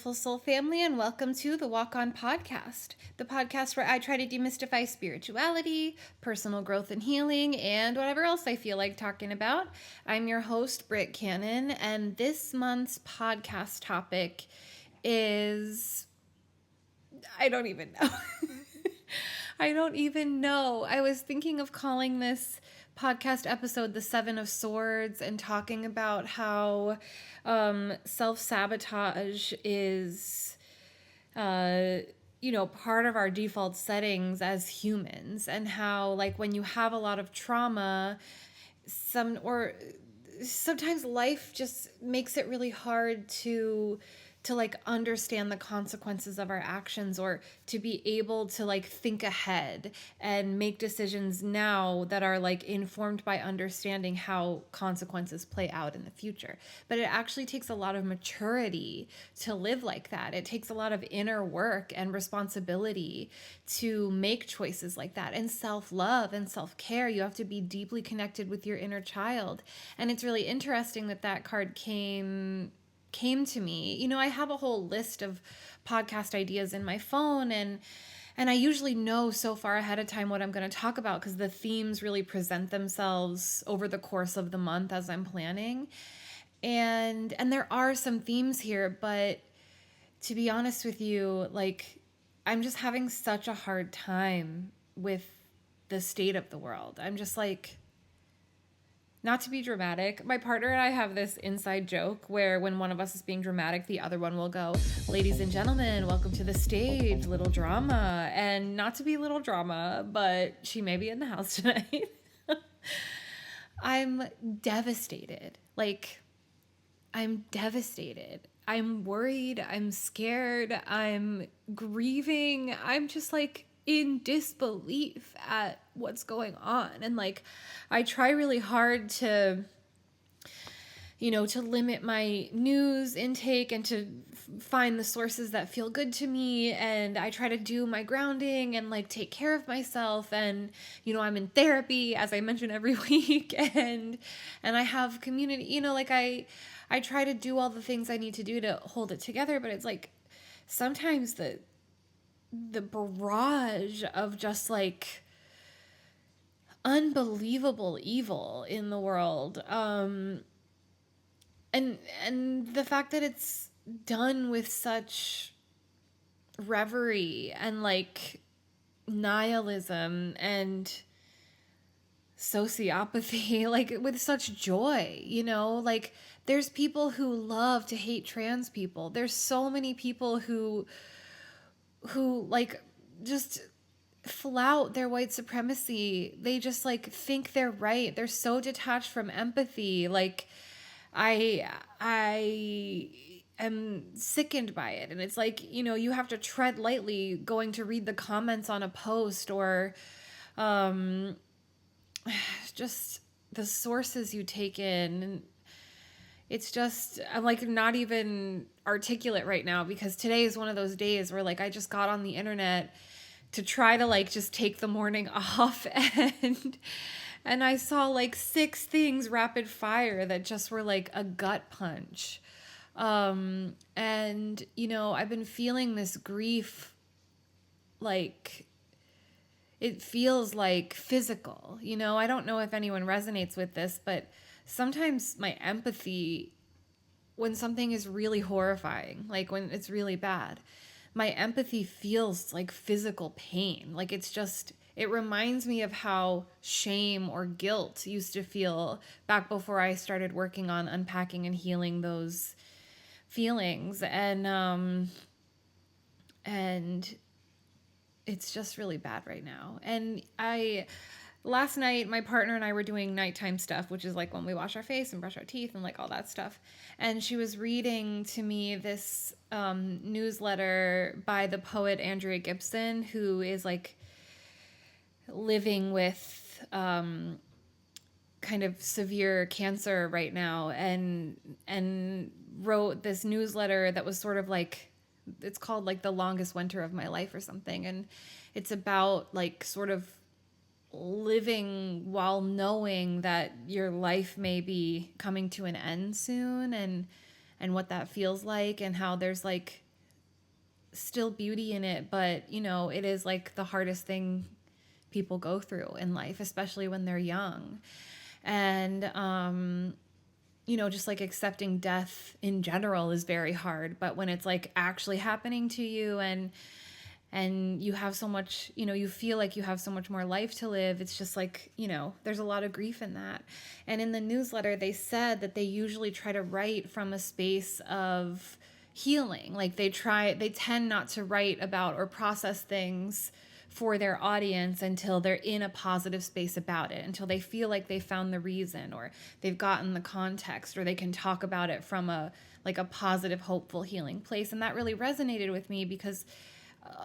beautiful soul family, and welcome to the Walk On Podcast, the podcast where I try to demystify spirituality, personal growth and healing, and whatever else I feel like talking about. I'm your host, Britt Cannon, and this month's podcast topic is... I don't even know. I don't even know. I was thinking of calling this podcast episode The Seven of Swords and talking about how self-sabotage is, part of our default settings as humans, and how, like, when you have a lot of trauma, sometimes life just makes it really hard to like understand the consequences of our actions, or to be able to like think ahead and make decisions now that are like informed by understanding how consequences play out in the future. But it actually takes a lot of maturity to live like that. It takes a lot of inner work and responsibility to make choices like that, and self-love and self-care. You have to be deeply connected with your inner child. And it's really interesting that that card came to me. You know, I have a whole list of podcast ideas in my phone, and I usually know so far ahead of time what I'm going to talk about, because the themes really present themselves over the course of the month as I'm planning. And there are some themes here, but to be honest with you, like, I'm just having such a hard time with the state of the world. I'm just like, not to be dramatic, my partner and I have this inside joke where when one of us is being dramatic, the other one will go, "Ladies and gentlemen, welcome to the stage, little drama." And not to be little drama, but she may be in the house tonight. I'm devastated. Like, I'm devastated. I'm worried. I'm scared. I'm grieving. I'm just like in disbelief at what's going on. And like, I try really hard to limit my news intake and to find the sources that feel good to me. And I try to do my grounding and like take care of myself. And, I'm in therapy, as I mention every week, and I have community, like I try to do all the things I need to do to hold it together. But it's like, sometimes the barrage of just like unbelievable evil in the world, and the fact that it's done with such reverie and like nihilism and sociopathy, like with such joy, like there's people who love to hate trans people. There's so many people who like just flout their white supremacy. They just like think they're right. They're so detached from empathy. Like, I am sickened by it. And it's like, you have to tread lightly going to read the comments on a post, or just the sources you take in. And it's just, I'm like not even articulate right now, because today is one of those days where like I just got on the internet to try to like just take the morning off, and I saw like 6 things rapid fire that just were like a gut punch. And I've been feeling this grief, like it feels like physical. I don't know if anyone resonates with this, but sometimes my empathy, when something is really horrifying, like when it's really bad, my empathy feels like physical pain. Like it reminds me of how shame or guilt used to feel back before I started working on unpacking and healing those feelings. And it's just really bad right now. And last night, my partner and I were doing nighttime stuff, which is like when we wash our face and brush our teeth and like all that stuff. And she was reading to me this newsletter by the poet Andrea Gibson, who is like living with kind of severe cancer right now, and wrote this newsletter that was sort of like, it's called like The Longest Winter of My Life or something. And it's about like sort of living while knowing that your life may be coming to an end soon, and what that feels like, and how there's like still beauty in it, but it is like the hardest thing people go through in life, especially when they're young. And just like accepting death in general is very hard, but when it's like actually happening to you, and you have so much, you feel like you have so much more life to live, it's just like, there's a lot of grief in that. And in the newsletter, they said that they usually try to write from a space of healing. Like they tend not to write about or process things for their audience until they're in a positive space about it, until they feel like they found the reason, or they've gotten the context, or they can talk about it from a positive, hopeful, healing place. And that really resonated with me, because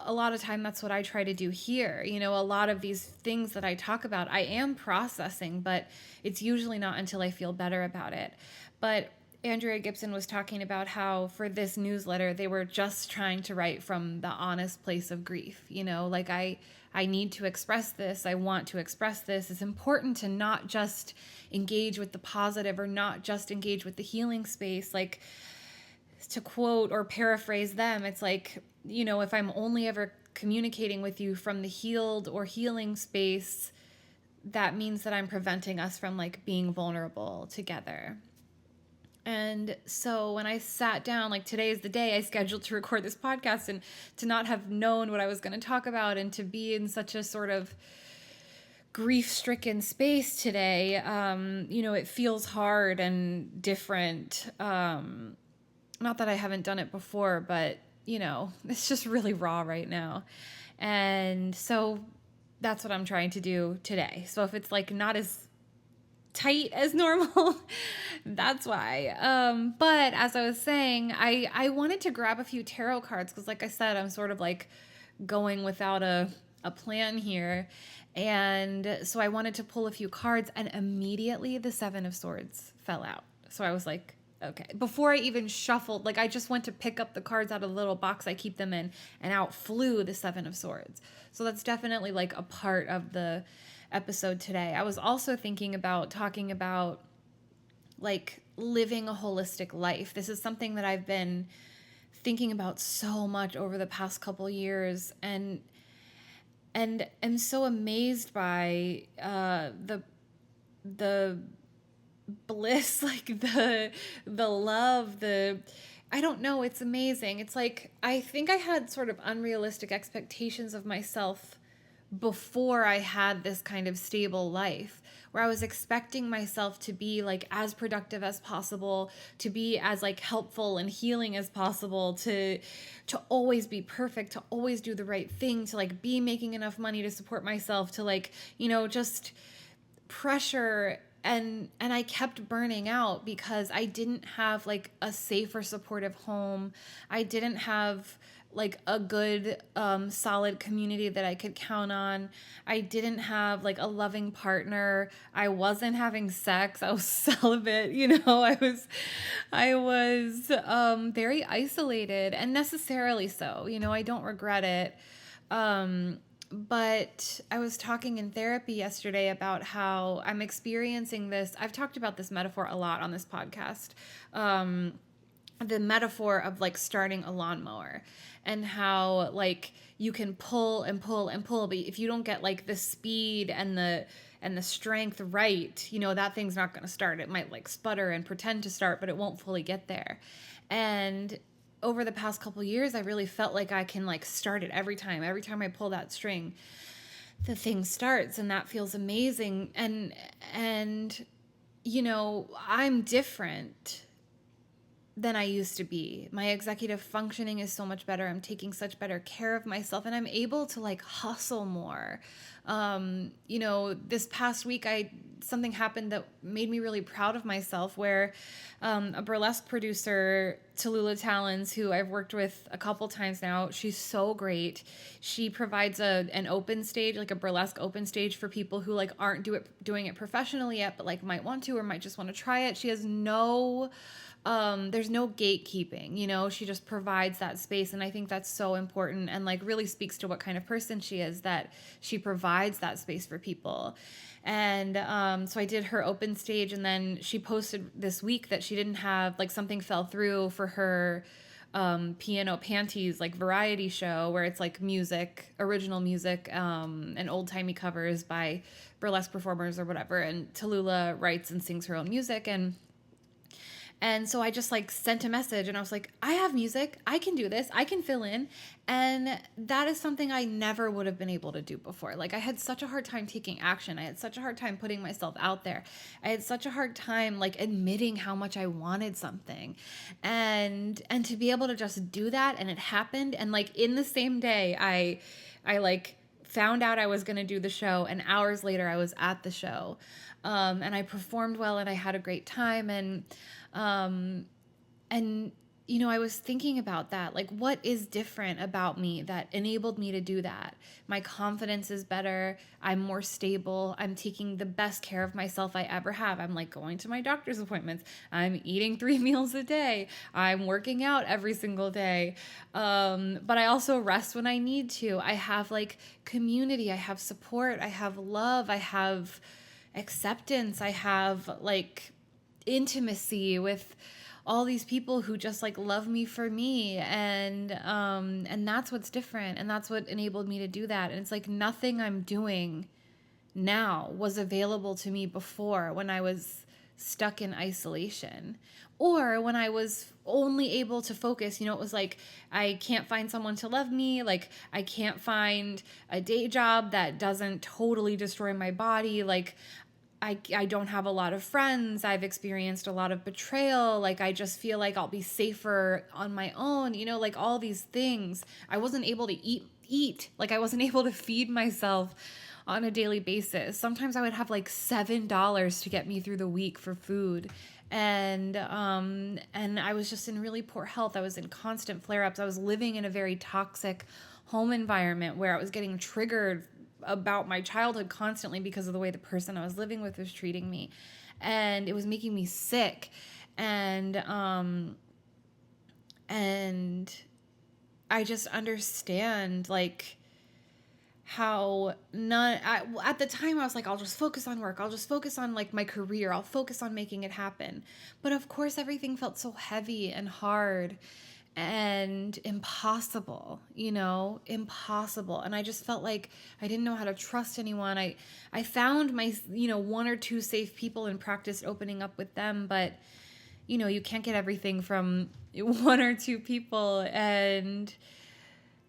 a lot of time that's what I try to do here. A lot of these things that I talk about, I am processing, but it's usually not until I feel better about it. But Andrea Gibson was talking about how for this newsletter, they were just trying to write from the honest place of grief. Like I need to express this. I want to express this. It's important to not just engage with the positive, or not just engage with the healing space. Like, to quote or paraphrase them, it's like, if I'm only ever communicating with you from the healed or healing space, that means that I'm preventing us from like being vulnerable together. And so when I sat down, like today is the day I scheduled to record this podcast, and to not have known what I was going to talk about, and to be in such a sort of grief-stricken space today, it feels hard and different. Not that I haven't done it before, but, it's just really raw right now. And so that's what I'm trying to do today. So if it's like not as tight as normal, that's why. But as I was saying, I wanted to grab a few tarot cards, because like I said, I'm sort of like going without a plan here. And so I wanted to pull a few cards, and immediately the Seven of Swords fell out. So I was like, okay. Before I even shuffled, like I just went to pick up the cards out of the little box I keep them in, and out flew the Seven of Swords. So that's definitely like a part of the episode today. I was also thinking about talking about like living a holistic life. This is something that I've been thinking about so much over the past couple years, and am so amazed by the bliss, like the love, I don't know, it's amazing. It's like I think I had sort of unrealistic expectations of myself before I had this kind of stable life, where I was expecting myself to be like as productive as possible, to be as like helpful and healing as possible, to always be perfect, to always do the right thing, to like be making enough money to support myself, to like, just pressure. And I kept burning out because I didn't have like a safe or supportive home. I didn't have like a good, solid community that I could count on. I didn't have like a loving partner. I wasn't having sex. I was celibate, I was very isolated, and necessarily so, I don't regret it. But I was talking in therapy yesterday about how I'm experiencing this. I've talked about this metaphor a lot on this podcast. The metaphor of like starting a lawnmower, and how like you can pull and pull and pull, but if you don't get like the speed and the strength right, that thing's not going to start. It might like sputter and pretend to start, but it won't fully get there. And over the past couple years, I really felt like I can like start it every time I pull that string, the thing starts, and that feels amazing. And I'm different than I used to be. My executive functioning is so much better. I'm taking such better care of myself, and I'm able to like hustle more. This past week, something happened that made me really proud of myself, where a burlesque producer, Tallulah Talons, who I've worked with a couple times now, she's so great. She provides an open stage, like a burlesque open stage, for people who like aren't doing it professionally yet, but like might want to, or might just want to try it. She has there's no gatekeeping, she just provides that space. And I think that's so important, and like really speaks to what kind of person she is, that she provides that space for people. And so I did her open stage, and then she posted this week that she didn't have, like, something fell through for her Piano Panties, like variety show where it's like music, original music, and old timey covers by burlesque performers or whatever. And Tallulah writes and sings her own music. And so I just like sent a message and I was like, I have music. I can do this. I can fill in. And that is something I never would have been able to do before. Like I had such a hard time taking action. I had such a hard time putting myself out there. I had such a hard time like admitting how much I wanted something. And to be able to just do that, and it happened, and like in the same day I like found out I was going to do the show, and hours later I was at the show. And I performed well and I had a great time. And you know, I was thinking about that, like what is different about me that enabled me to do that? My confidence is better. I'm more stable. I'm taking the best care of myself I ever have. I'm like going to my doctor's appointments. I'm eating 3 meals a day. I'm working out every single day. But I also rest when I need to. I have like community. I have support. I have love. I have acceptance. I have like intimacy with all these people who just like love me for me, and that's what's different, and that's what enabled me to do that. And it's like nothing I'm doing now was available to me before, when I was stuck in isolation, or when I was only able to focus. You know, it was like I can't find someone to love me, like I can't find a day job that doesn't totally destroy my body, like I don't have a lot of friends. I've experienced a lot of betrayal. Like, I just feel like I'll be safer on my own, you know, like all these things. I wasn't able to eat. Like, I wasn't able to feed myself on a daily basis. Sometimes I would have like $7 to get me through the week for food. And I was just in really poor health. I was in constant flare-ups. I was living in a very toxic home environment where I was getting triggered about my childhood constantly because of the way the person I was living with was treating me, and it was making me sick. And I just understand like how at the time I was like, I'll just focus on work. I'll just focus on like my career. I'll focus on making it happen. But of course everything felt so heavy and hard and impossible, you know, impossible. And I just felt like I didn't know how to trust anyone. I found my, you know, 1 or 2 safe people and practiced opening up with them. But, you know, you can't get everything from 1 or 2 people. And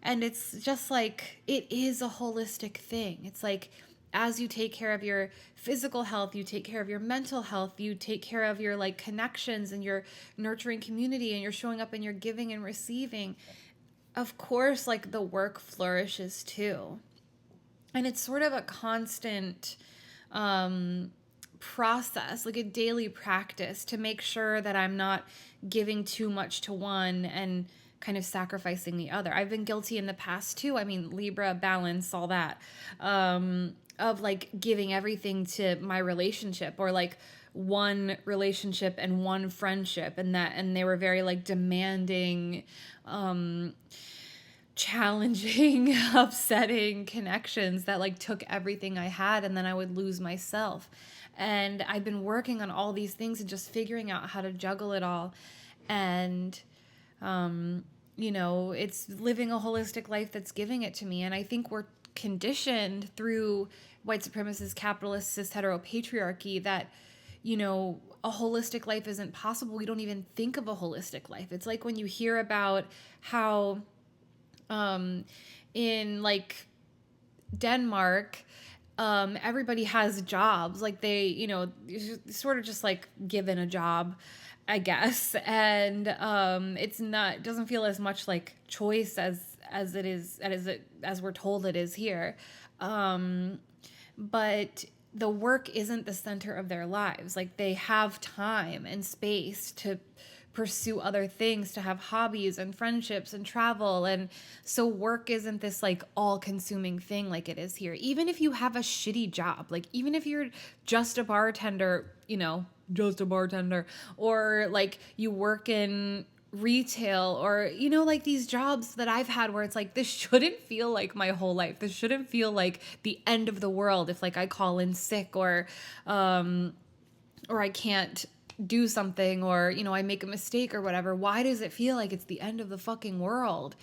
it's just like, it is a holistic thing. It's like, as you take care of your physical health, you take care of your mental health, you take care of your like connections and your nurturing community, and you're showing up and you're giving and receiving. Of course, like the work flourishes too. And it's sort of a constant process, like a daily practice to make sure that I'm not giving too much to one and kind of sacrificing the other. I've been guilty in the past too. I mean, Libra, balance, all that. Of like giving everything to my relationship, or like one relationship and one friendship, and they were very like demanding, challenging, upsetting connections that like took everything I had, and then I would lose myself. And I've been working on all these things and just figuring out how to juggle it all. And you know, it's living a holistic life that's giving it to me. And I think we're conditioned through white supremacist, capitalist, cis heteropatriarchy that, you know, a holistic life isn't possible. We don't even think of a holistic life. It's like when you hear about how in like Denmark, everybody has jobs. Like they, you know, sort of just like given a job, I guess. And it's not, doesn't feel as much like choice as it is, as we're told it is here. But the work isn't the center of their lives. Like they have time and space to pursue other things, to have hobbies and friendships and travel. And so work isn't this like all-consuming thing like it is here. Even if you have a shitty job, like even if you're just a bartender, you know, just a bartender, or like you work in retail, or, you know, like these jobs that I've had where it's like, this shouldn't feel like my whole life. This shouldn't feel like the end of the world if like I call in sick, or I can't do something, or, I make a mistake or whatever, why does it feel like it's the end of the fucking world?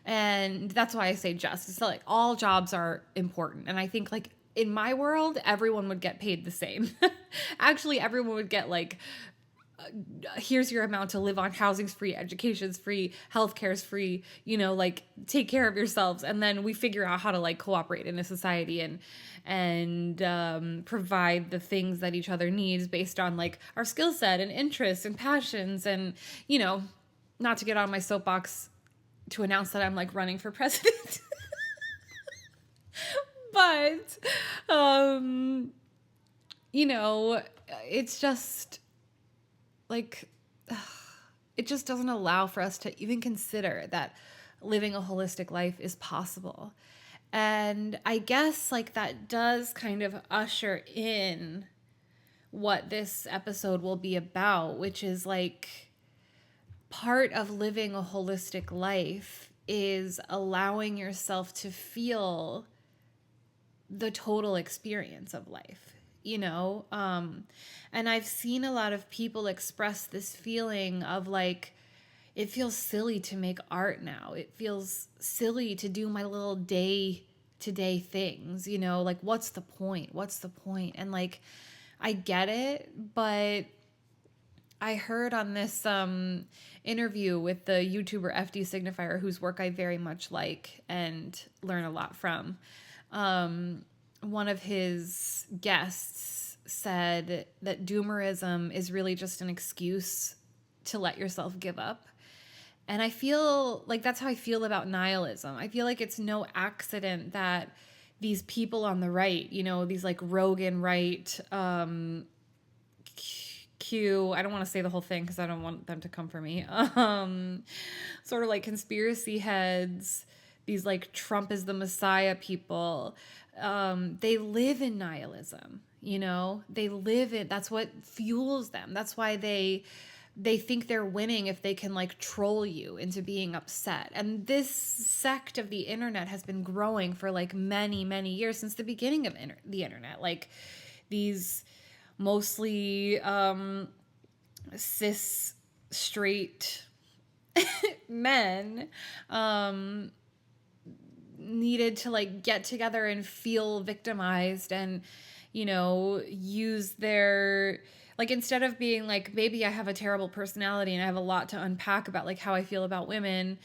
And that's why I say just. It's like all jobs are important. And I think like in my world, everyone would get paid the same. Actually, everyone would get like, here's your amount to live on, housing's free, education's free, healthcare's free, like take care of yourselves. And then we figure out how to like cooperate in a society and provide the things that each other needs based on like our skill set and interests and passions. And, not to get on my soapbox to announce that I'm like running for president. But, it's just like, it just doesn't allow for us to even consider that living a holistic life is possible. And I guess like that does kind of usher in what this episode will be about, which is like part of living a holistic life is allowing yourself to feel the total experience of life. And I've seen a lot of people express this feeling of like, it feels silly to make art now. It feels silly to do my little day-to-day things, like what's the point? And like, I get it, but I heard on this interview with the YouTuber FD Signifier, whose work I very much like and learn a lot from, one of his guests said that doomerism is really just an excuse to let yourself give up. And I feel like that's how I feel about nihilism. I feel like it's no accident that these people on the right, these like Rogan right, Q, I don't want to say the whole thing because I don't want them to come for me. Sort of like conspiracy heads, these like Trump is the Messiah people, they live in nihilism, they live in, that's what fuels them. That's why they think they're winning if they can like troll you into being upset. And this sect of the internet has been growing for like many, many years, since the beginning of the internet. Like these mostly cis straight men needed to like get together and feel victimized and use their, like, instead of being like, maybe I have a terrible personality and I have a lot to unpack about like how I feel about women,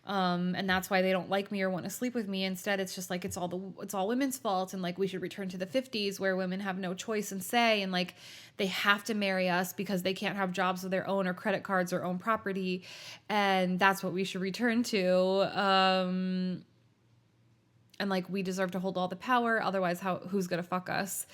and that's why they don't like me or want to sleep with me. Instead, it's just like it's all women's fault, and like we should return to the 50s where women have no choice and say, and like they have to marry us because they can't have jobs of their own or credit cards or own property, and that's what we should return to. And like we deserve to hold all the power, otherwise who's gonna fuck us?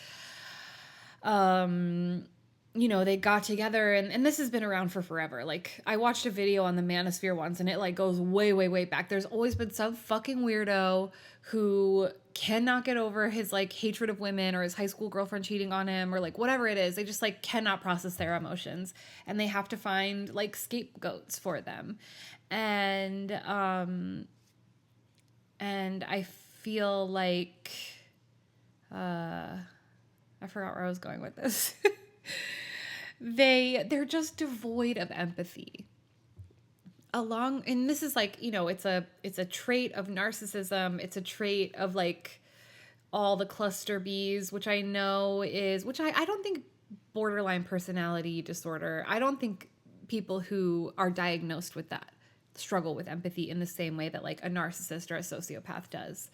They got together, and this has been around for forever. Like, I watched a video on the manosphere once, and it like goes way, way, way back. There's always been some fucking weirdo who cannot get over his like hatred of women or his high school girlfriend cheating on him or like whatever it is. They just like cannot process their emotions, and they have to find like scapegoats for them. And I feel like I forgot where I was going with this. They're just devoid of empathy. And this is like, it's a trait of narcissism. It's a trait of like all the cluster Bs, which I know which I don't think borderline personality disorder. I don't think people who are diagnosed with that struggle with empathy in the same way that like a narcissist or a sociopath does.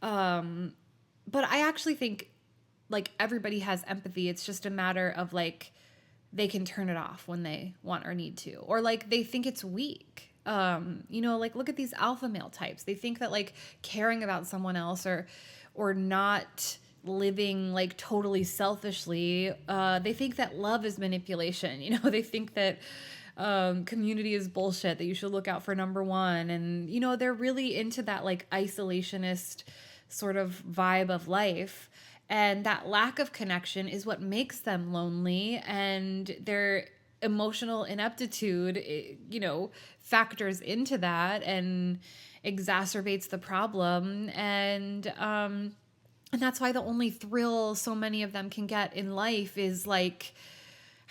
But I actually think like everybody has empathy. It's just a matter of like they can turn it off when they want or need to, or like they think it's weak. Like look at these alpha male types. They think that like caring about someone else or not living like totally selfishly, they think that love is manipulation. They think that community is bullshit, that you should look out for number one. And, they're really into that like isolationist sort of vibe of life. And that lack of connection is what makes them lonely, and their emotional ineptitude, factors into that and exacerbates the problem. And that's why the only thrill so many of them can get in life is like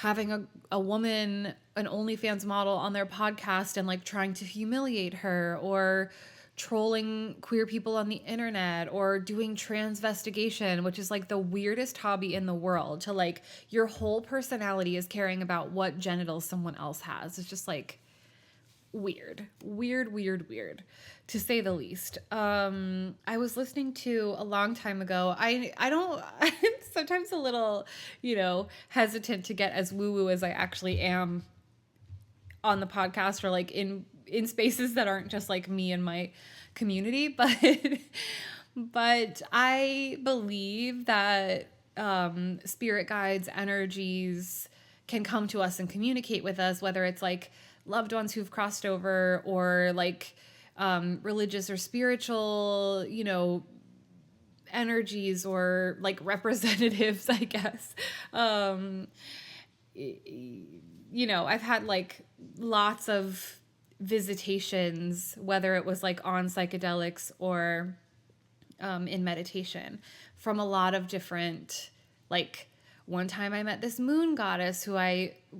having a woman, an OnlyFans model on their podcast and like trying to humiliate her, or trolling queer people on the internet, or doing transvestigation, which is like the weirdest hobby in the world, to like your whole personality is caring about what genitals someone else has. It's just like weird, to say the least. I was listening to a long time ago. I don't, I'm sometimes a little, hesitant to get as woo woo as I actually am on the podcast, or like in spaces that aren't just like me and my community, but I believe that spirit guides, energies can come to us and communicate with us, whether it's like loved ones who've crossed over, or like religious or spiritual, energies, or like representatives, I guess. I've had like lots of visitations, whether it was like on psychedelics or in meditation, from a lot of different, like, one time I met this moon goddess who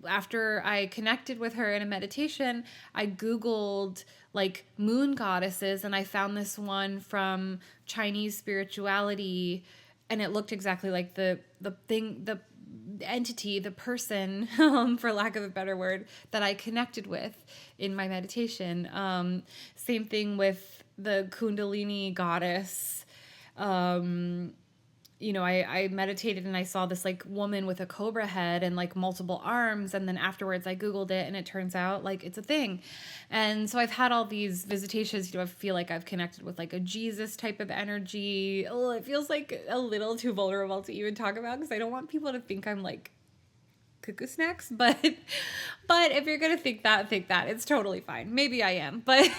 after I connected with her in a meditation, I Googled like moon goddesses, and I found this one from Chinese spirituality, and it looked exactly like the entity, the person, for lack of a better word, that I connected with in my meditation. Same thing with the Kundalini goddess. I meditated and I saw this like woman with a cobra head and like multiple arms. And then afterwards I Googled it and it turns out like it's a thing. And so I've had all these visitations. I feel like I've connected with like a Jesus type of energy. Oh, it feels like a little too vulnerable to even talk about, because I don't want people to think I'm like cuckoo snacks. But if you're going to think that, it's totally fine. Maybe I am, but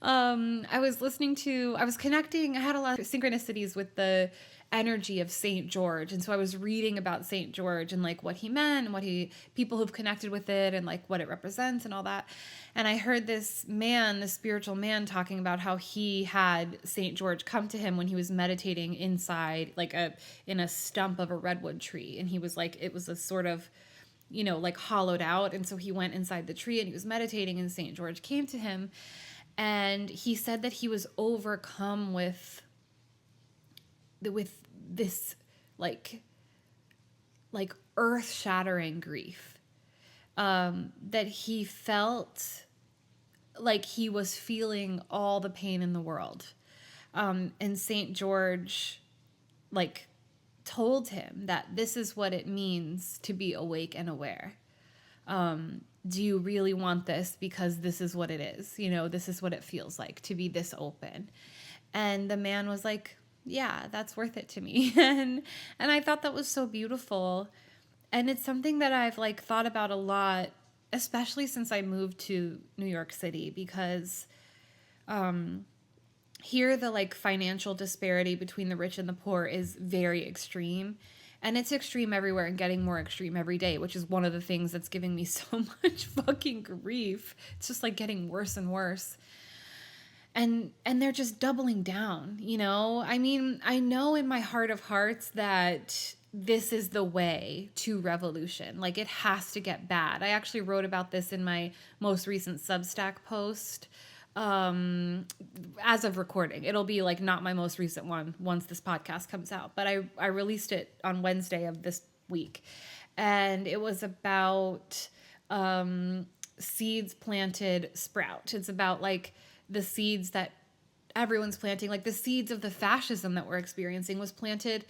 I was connecting, I had a lot of synchronicities with the energy of Saint George. And so I was reading about Saint George and like what he meant, and people who've connected with it, and like what it represents and all that. And I heard this spiritual man, talking about how he had Saint George come to him when he was meditating inside, like in a stump of a redwood tree. And he was like, it was a sort of, like hollowed out. And so he went inside the tree and he was meditating, and Saint George came to him. And he said that he was overcome with this like earth-shattering grief, that he felt like he was feeling all the pain in the world. And Saint George like told him that this is what it means to be awake and aware. Do you really want this? Because this is what it is. This is what it feels like to be this open. And the man was like, yeah, that's worth it to me. And I thought that was so beautiful. And it's something that I've like thought about a lot, especially since I moved to New York City, because here the like financial disparity between the rich and the poor is very extreme. And it's extreme everywhere and getting more extreme every day, which is one of the things that's giving me so much fucking grief. It's just like getting worse and worse. And they're just doubling down, I mean, I know in my heart of hearts that this is the way to revolution. Like, it has to get bad. I actually wrote about this in my most recent Substack post. As of recording, it'll be like not my most recent one once this podcast comes out, but I released it on Wednesday of this week, and it was about seeds planted sprout. It's about like the seeds that everyone's planting, like the seeds of the fascism that we're experiencing was planted,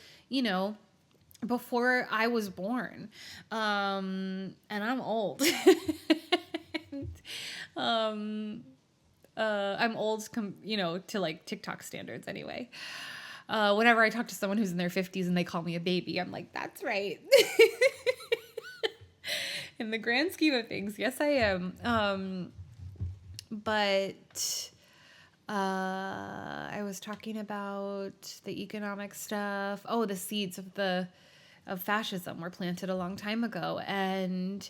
before I was born. And I'm old. I'm old, to like TikTok standards anyway. Whenever I talk to someone who's in their 50s and they call me a baby, I'm like, that's right. In the grand scheme of things, yes, I am. But I was talking about the economic stuff. Oh, the seeds of fascism were planted a long time ago. And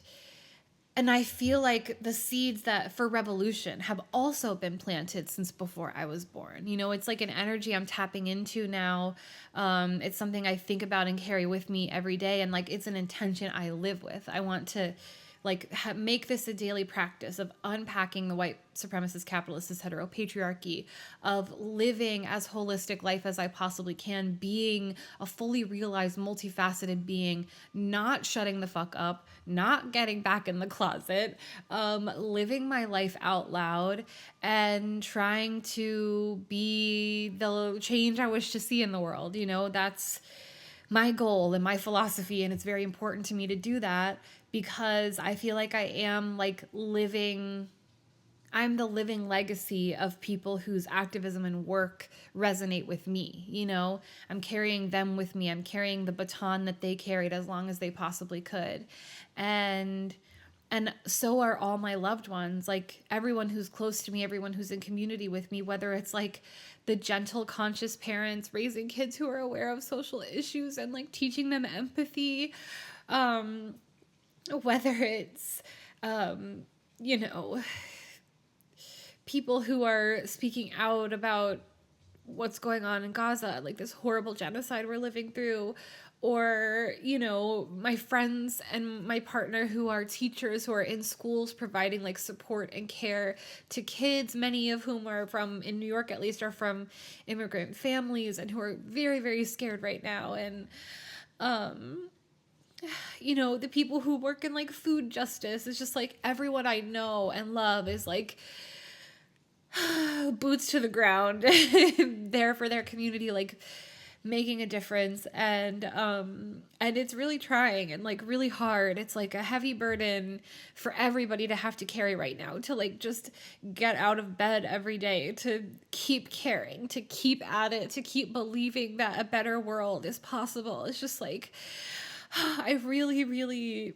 and I feel like the seeds that for revolution have also been planted since before I was born. You know, it's like an energy I'm tapping into now. It's something I think about and carry with me every day. And like, it's an intention I live with. I want to like make this a daily practice of unpacking the white supremacist capitalist cis heteropatriarchy, of living as holistic life as I possibly can, being a fully realized multifaceted being, not shutting the fuck up, not getting back in the closet, living my life out loud and trying to be the change I wish to see in the world. You know, that's my goal and my philosophy, and it's very important to me to do that because I feel like I am like I'm the living legacy of people whose activism and work resonate with me. You know, I'm carrying them with me. I'm carrying the baton that they carried as long as they possibly could. And so are all my loved ones, like everyone who's close to me, everyone who's in community with me, whether it's like the gentle, conscious parents raising kids who are aware of social issues and like teaching them empathy, whether it's, you know, people who are speaking out about what's going on in Gaza, like this horrible genocide we're living through, or, you know, my friends and my partner who are teachers who are in schools providing like support and care to kids, many of whom are from, in New York at least, are from immigrant families and who are very, very scared right now. And, you know, the people who work in like food justice, it's just like everyone I know and love is like boots to the ground there for their community, like making a difference. And it's really trying and like really hard. It's like a heavy burden for everybody to have to carry right now, to like just get out of bed every day, to keep caring, to keep at it, to keep believing that a better world is possible. It's just like I really, really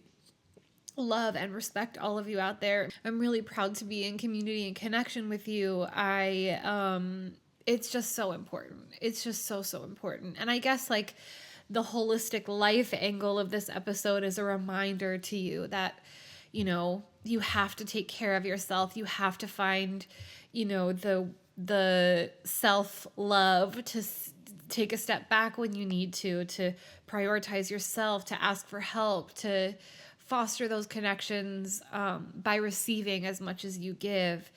love and respect all of you out there. I'm really proud to be in community and connection with you. It's just so important. It's just so, so important. And I guess like the holistic life angle of this episode is a reminder to you that, you know, you have to take care of yourself. You have to find, you know, the self-love to take a step back when you need to prioritize yourself, to ask for help, to foster those connections by receiving as much as you give,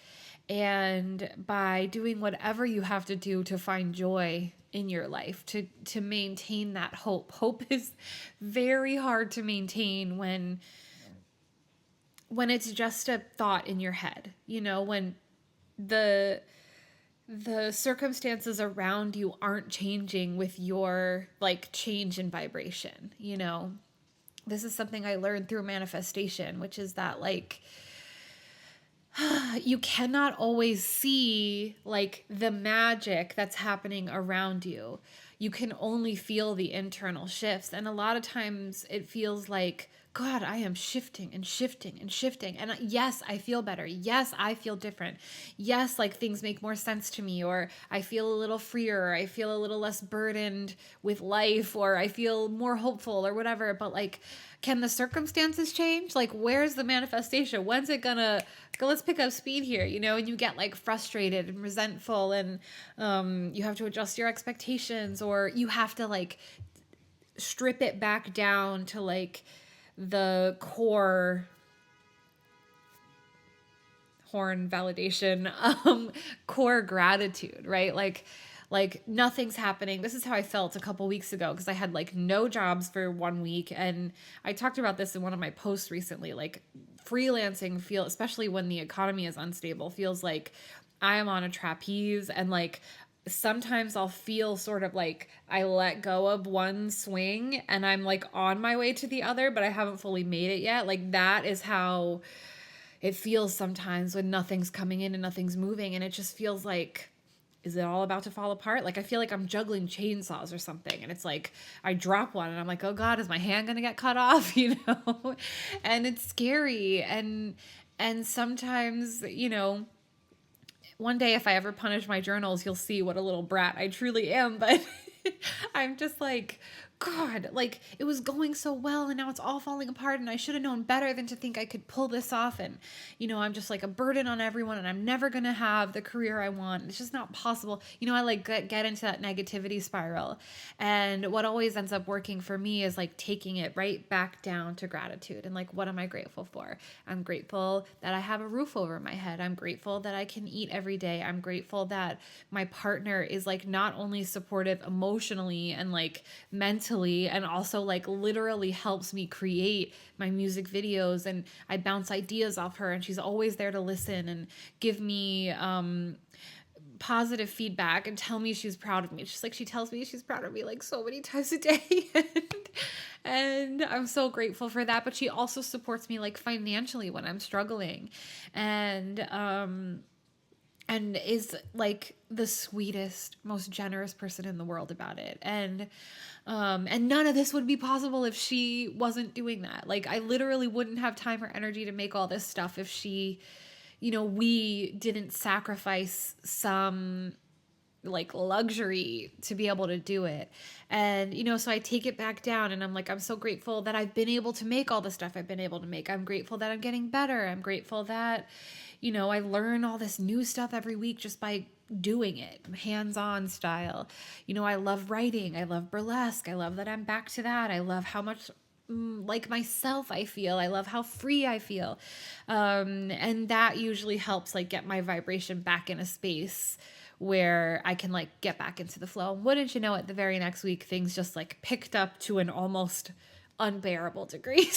and by doing whatever you have to do to find joy in your life, to maintain that hope. Hope is very hard to maintain when it's just a thought in your head, you know, when the circumstances around you aren't changing with your like change in vibration, you know. This is something I learned through manifestation, which is that like you cannot always see like the magic that's happening around you. You can only feel the internal shifts. And a lot of times it feels like, God, I am shifting and shifting and shifting. And yes, I feel better. Yes, I feel different. Yes, like things make more sense to me, or I feel a little freer, or I feel a little less burdened with life, or I feel more hopeful or whatever. But like, can the circumstances change? Like, where's the manifestation? When's it gonna go? Let's pick up speed here, you know, and you get like frustrated and resentful, and you have to adjust your expectations, or you have to like strip it back down to like the core horn validation, core gratitude, right? Like nothing's happening. This is how I felt a couple weeks ago, because I had like no jobs for 1 week. And I talked about this in one of my posts recently, like freelancing especially when the economy is unstable, feels like I am on a trapeze, and like sometimes I'll feel sort of like I let go of one swing and I'm like on my way to the other, but I haven't fully made it yet. Like that is how it feels sometimes when nothing's coming in and nothing's moving, and it just feels like, is it all about to fall apart? Like I feel like I'm juggling chainsaws or something, and it's like I drop one and I'm like, oh God, is my hand gonna get cut off? You know, and it's scary. And sometimes, you know, one day if I ever punish my journals, you'll see what a little brat I truly am. But I'm just like God, like it was going so well and now it's all falling apart and I should have known better than to think I could pull this off. And, I'm just like a burden on everyone and I'm never going to have the career I want. It's just not possible. I like get into that negativity spiral. And what always ends up working for me is like taking it right back down to gratitude. And like, what am I grateful for? I'm grateful that I have a roof over my head. I'm grateful that I can eat every day. I'm grateful that my partner is like not only supportive emotionally and like mentally, and also like literally helps me create my music videos, and I bounce ideas off her and she's always there to listen and give me positive feedback and tell me she's proud of me. It's just like she tells me she's proud of me like so many times a day. And I'm so grateful for that. But she also supports me like financially when I'm struggling, and is like the sweetest, most generous person in the world about it. And none of this would be possible if she wasn't doing that. Like I literally wouldn't have time or energy to make all this stuff if she, we didn't sacrifice some like luxury to be able to do it. And, so I take it back down and I'm like, I'm so grateful that I've been able to make all the stuff I've been able to make. I'm grateful that I'm getting better. I'm grateful that, I learn all this new stuff every week just by doing it, hands-on style. I love writing. I love burlesque. I love that I'm back to that. I love how much like myself I feel. I love how free I feel. And that usually helps like get my vibration back in a space where I can like get back into the flow. And wouldn't you know it, the very next week, things just like picked up to an almost unbearable degree.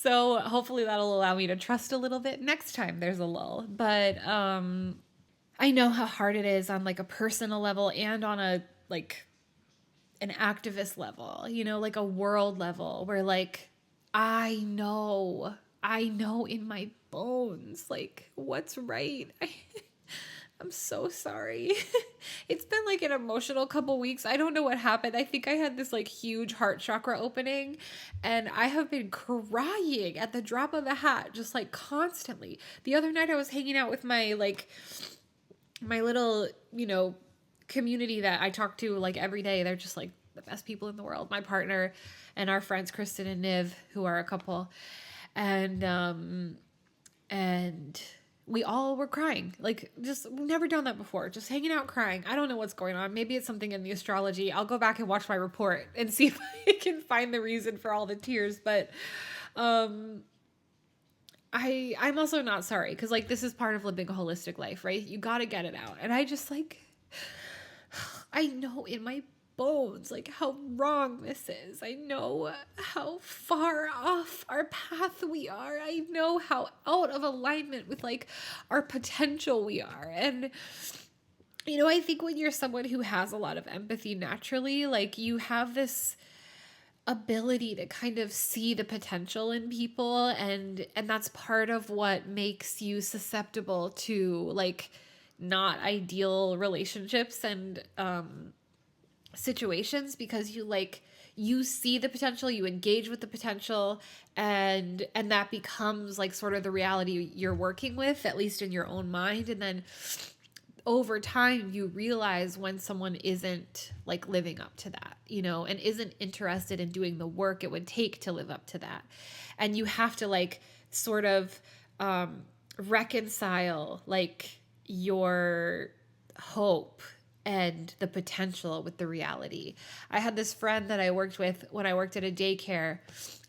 So hopefully that'll allow me to trust a little bit next time there's a lull. But I know how hard it is on like a personal level and on a like an activist level, like a world level where like I know in my bones like what's right. I'm so sorry. It's been like an emotional couple weeks. I don't know what happened. I think I had this like huge heart chakra opening and I have been crying at the drop of a hat, just like constantly. The other night I was hanging out with my little, community that I talk to like every day. They're just like the best people in the world. My partner and our friends, Kristen and Niv, who are a couple. And we all were crying. Like, just we've never done that before. Just hanging out crying. I don't know what's going on. Maybe it's something in the astrology. I'll go back and watch my report and see if I can find the reason for all the tears. But I'm also not sorry because, like, this is part of living a holistic life, right? You got to get it out. And I just, like, I know in my bones, like, how wrong this is. I know how far off our path we are. I know how out of alignment with, like, our potential we are. And, I think when you're someone who has a lot of empathy naturally, like, you have this ability to kind of see the potential in people, and that's part of what makes you susceptible to, like, not ideal relationships and situations, because you see the potential, you engage with the potential, and that becomes like sort of the reality you're working with, at least in your own mind. And then over time you realize when someone isn't like living up to that, and isn't interested in doing the work it would take to live up to that. And you have to like sort of reconcile like your hope and the potential with the reality. I had this friend that I worked with when I worked at a daycare.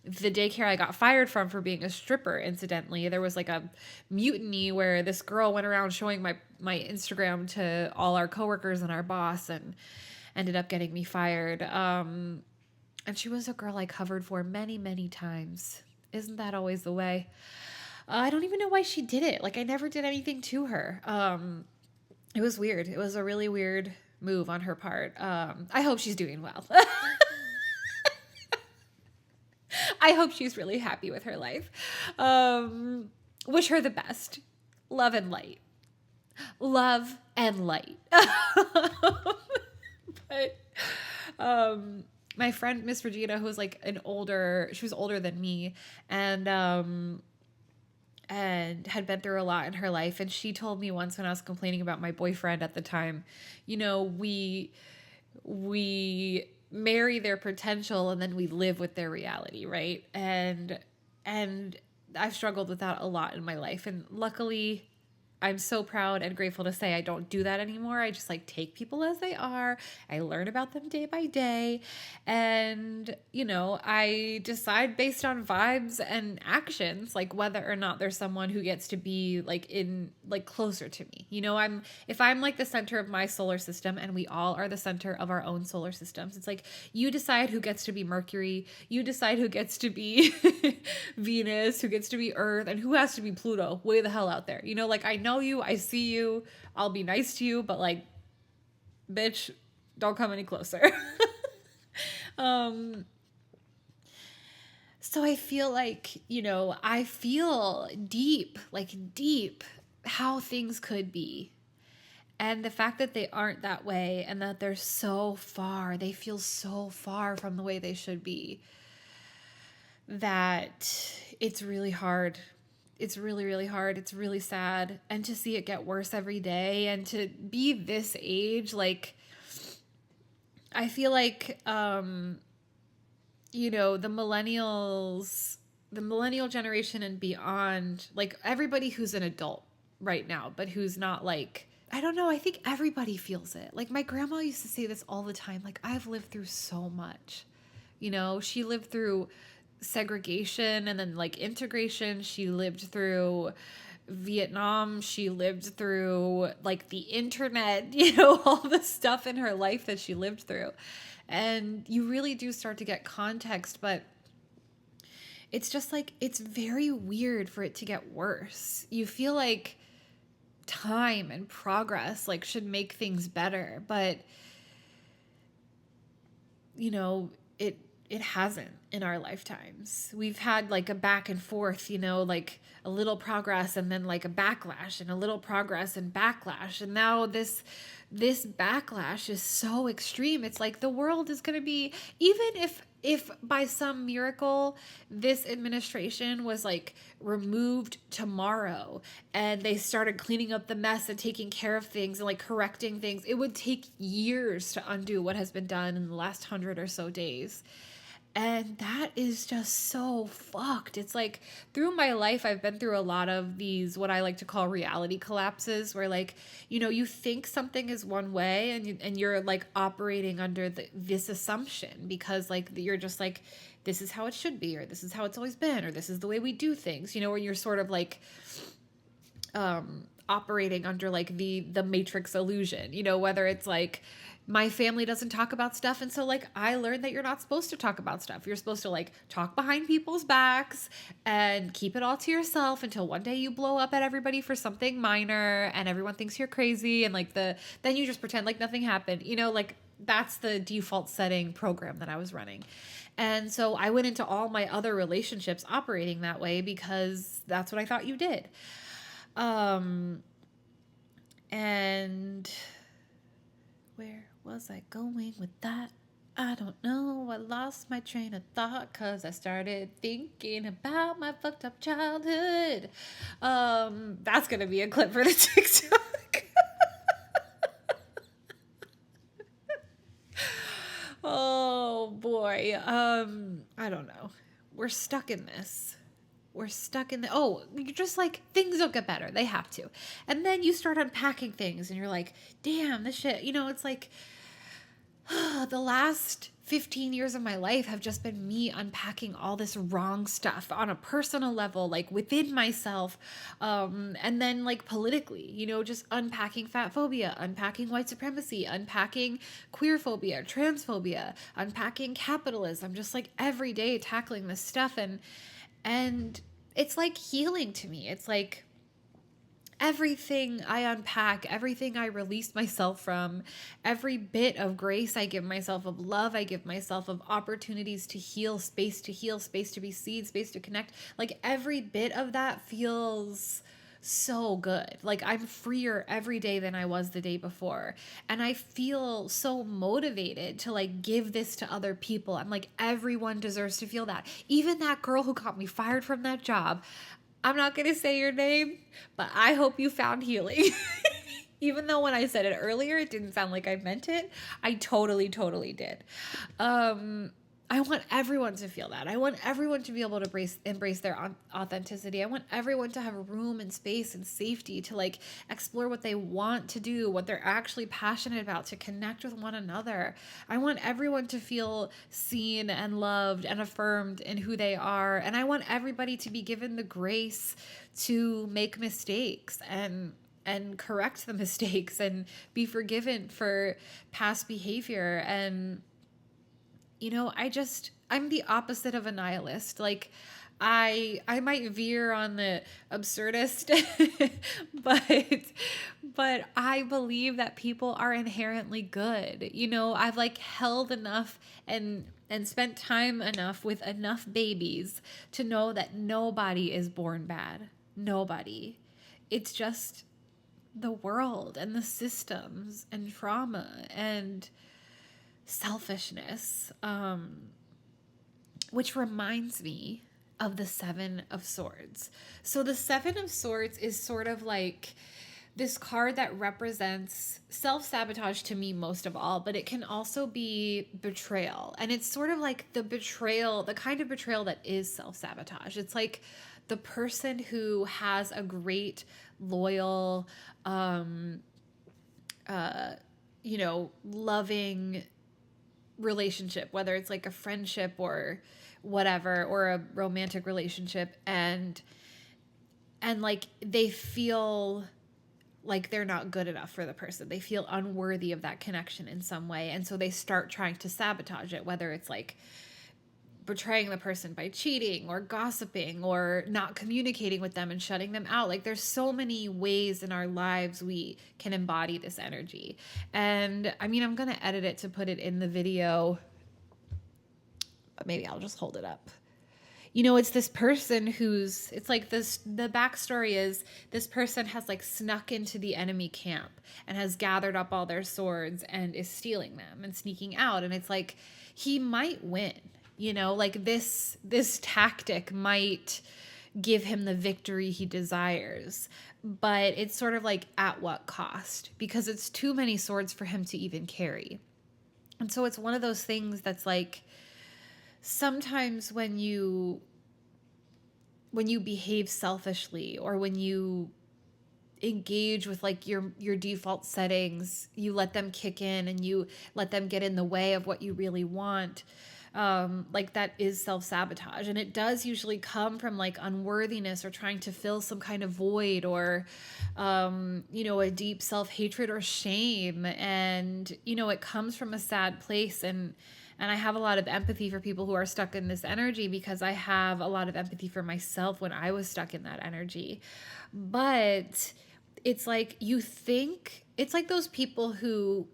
The daycare I got fired from for being a stripper, incidentally. There was like a mutiny where this girl went around showing my Instagram to all our coworkers and our boss, and ended up getting me fired. And she was a girl I covered for many, many times. Isn't that always the way? I don't even know why she did it. Like, I never did anything to her. It was weird. It was a really weird move on her part. I hope she's doing well. I hope she's really happy with her life. Wish her the best. Love and light. Love and light. But my friend, Miss Regina, who was like she was older than me, and had been through a lot in her life. And she told me once when I was complaining about my boyfriend at the time, we marry their potential and then we live with their reality, right? And I've struggled with that a lot in my life, and luckily I'm so proud and grateful to say I don't do that anymore. I just like take people as they are. I learn about them day by day. And, I decide based on vibes and actions, like whether or not there's someone who gets to be like closer to me. If I'm like the center of my solar system, and we all are the center of our own solar systems, it's like you decide who gets to be Mercury, you decide who gets to be Venus, who gets to be Earth, and who has to be Pluto, way the hell out there. Like I know you, I see you, I'll be nice to you, but like, bitch, don't come any closer. So I feel like, I feel deep how things could be. And the fact that they aren't that way, and that they're so far, they feel so far from the way they should be, that it's really hard. It's really, really hard. It's really sad. And to see it get worse every day, and to be this age, like, I feel like, the millennial generation and beyond, like everybody who's an adult right now, but who's not like, I don't know, I think everybody feels it. Like my grandma used to say this all the time, like I've lived through so much. She lived through segregation and then like integration. She lived through Vietnam. She lived through like the internet, all the stuff in her life that she lived through. And you really do start to get context, but it's just like, it's very weird for it to get worse. You feel like time and progress like should make things better, but it hasn't in our lifetimes. We've had like a back and forth, like a little progress and then like a backlash, and a little progress and backlash. And now this backlash is so extreme. It's like the world is going to be, even if by some miracle this administration was like removed tomorrow and they started cleaning up the mess and taking care of things and like correcting things, it would take years to undo what has been done in the last 100 or so days. And that is just so fucked. It's like through my life, I've been through a lot of these, what I like to call reality collapses, where like, you think something is one way, and you're like operating under this assumption, because like you're just like, this is how it should be, or this is how it's always been, or this is the way we do things, where you're sort of like, operating under like the matrix illusion, whether it's like, my family doesn't talk about stuff, and so like I learned that you're not supposed to talk about stuff. You're supposed to like talk behind people's backs and keep it all to yourself until one day you blow up at everybody for something minor and everyone thinks you're crazy, and like then you just pretend like nothing happened. Like that's the default setting program that I was running. And so I went into all my other relationships operating that way, because that's what I thought you did. And where was I going with that? I don't know. I lost my train of thought because I started thinking about my fucked up childhood. That's going to be a clip for the TikTok. Oh boy. I don't know. We're stuck in this. You're just like, things don't get better. They have to. And then you start unpacking things and you're like, damn, this shit, it's like, the last 15 years of my life have just been me unpacking all this wrong stuff on a personal level, like within myself. And then like politically, just unpacking fat phobia, unpacking white supremacy, unpacking queer phobia, transphobia, unpacking capitalism, just like every day tackling this stuff. And it's like healing to me. It's like everything I unpack, everything I release myself from, every bit of grace I give myself, of love I give myself, of opportunities to heal, space to be seen, space to connect. Like every bit of that feels so good. Like I'm freer every day than I was the day before. And I feel so motivated to like give this to other people. I'm like, everyone deserves to feel that. Even that girl who got me fired from that job. I'm not going to say your name, but I hope you found healing. Even though when I said it earlier, it didn't sound like I meant it, I totally, totally did. I want everyone to feel that. I want everyone to be able to embrace their authenticity. I want everyone to have room and space and safety to like explore what they want to do, what they're actually passionate about, to connect with one another. I want everyone to feel seen and loved and affirmed in who they are. And I want everybody to be given the grace to make mistakes and correct the mistakes and be forgiven for past behavior. And I'm the opposite of a nihilist. Like I might veer on the absurdist, but I believe that people are inherently good. I've like held enough and spent time enough with enough babies to know that nobody is born bad. Nobody. It's just the world and the systems and trauma and selfishness, which reminds me of the Seven of Swords. So the Seven of Swords is sort of like this card that represents self-sabotage to me most of all, but it can also be betrayal. And it's sort of like the betrayal, the kind of betrayal that is self-sabotage. It's like the person who has a great, loyal, loving relationship, whether it's like a friendship or whatever, or a romantic relationship, and like they feel like they're not good enough for the person. They feel unworthy of that connection in some way, and so they start trying to sabotage it, whether it's like betraying the person by cheating or gossiping or not communicating with them and shutting them out. Like there's so many ways in our lives we can embody this energy. And I mean, I'm going to edit it to put it in the video, but maybe I'll just hold it up. It's this person it's like this, the backstory is this person has like snuck into the enemy camp and has gathered up all their swords and is stealing them and sneaking out. And it's like, he might win. Like this tactic might give him the victory he desires, but it's sort of like at what cost? Because it's too many swords for him to even carry. And so it's one of those things that's like, sometimes when you behave selfishly, or when you engage with like your default settings, you let them kick in and you let them get in the way of what you really want. Like that is self-sabotage, and it does usually come from like unworthiness or trying to fill some kind of void, or a deep self-hatred or shame. And it comes from a sad place, and I have a lot of empathy for people who are stuck in this energy, because I have a lot of empathy for myself when I was stuck in that energy. But it's like, it's like those people who